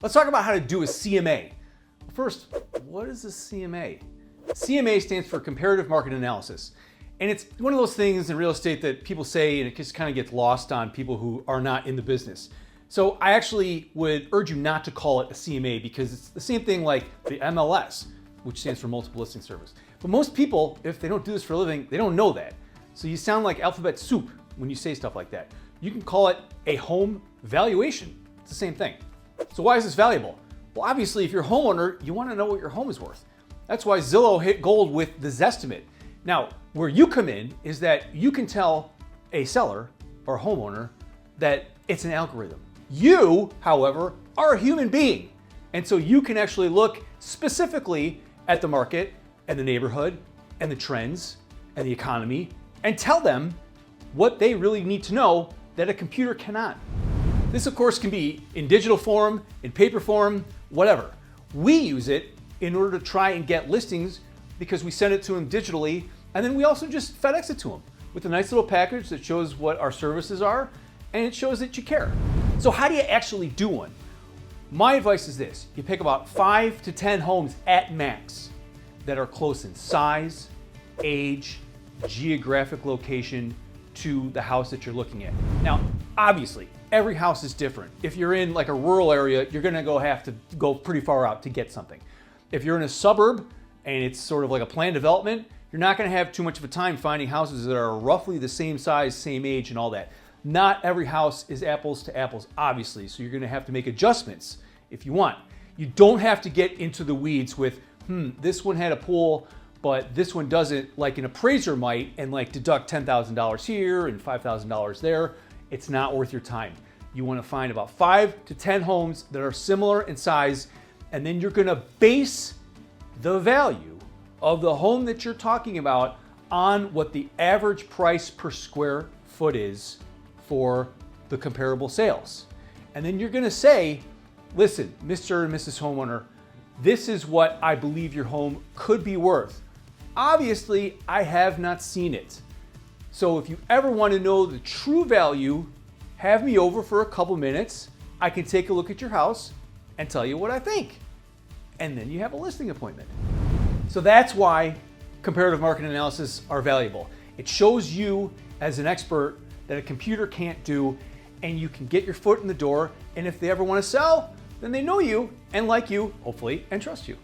Let's talk about how to do a CMA. First, what is a CMA? CMA stands for Comparative Market Analysis. And it's one of those things in real estate that people say and it just kind of gets lost on people who are not in the business. So I actually would urge you not to call it a CMA because it's the same thing like the MLS, which stands for Multiple Listing Service. But most people, if they don't do this for a living, they don't know that. So you sound like alphabet soup when you say stuff like that. You can call it a home valuation. It's the same thing. So why is this valuable? Well, obviously, if you're a homeowner, you want to know what your home is worth. That's why Zillow hit gold with the Zestimate. Now, where you come in is that you can tell a seller or a homeowner that it's an algorithm. You, however, are a human being. And so you can actually look specifically at the market and the neighborhood and the trends and the economy and tell them what they really need to know that a computer cannot. This, of course, can be in digital form, in paper form, whatever. We use it in order to try and get listings because we send it to them digitally, and then we also just FedEx it to them with a nice little package that shows what our services are, and it shows that you care. So how do you actually do one? My advice is this. You pick about 5 to 10 homes at max that are close in size, age, geographic location to the house that you're looking at. Now, obviously, every house is different. If you're in like a rural area, you're gonna have to go pretty far out to get something. If you're in a suburb and it's sort of like a planned development, you're not gonna have too much of a time finding houses that are roughly the same size, same age, and all that. Not every house is apples to apples, obviously, so you're gonna have to make adjustments if you want. You don't have to get into the weeds with, this one had a pool, but this one doesn't, like an appraiser might, and like deduct $10,000 here and $5,000 there. It's not worth your time. You want to find about 5 to 10 homes that are similar in size, and then you're going to base the value of the home that you're talking about on what the average price per square foot is for the comparable sales. And then you're going to say, listen, Mr. and Mrs. Homeowner, this is what I believe your home could be worth. Obviously, I have not seen it. So if you ever want to know the true value, have me over for a couple minutes. I can take a look at your house and tell you what I think. And then you have a listing appointment. So that's why comparative market analysis are valuable. It shows you as an expert that a computer can't do, and you can get your foot in the door. And if they ever want to sell, then they know you and like you, hopefully, and trust you.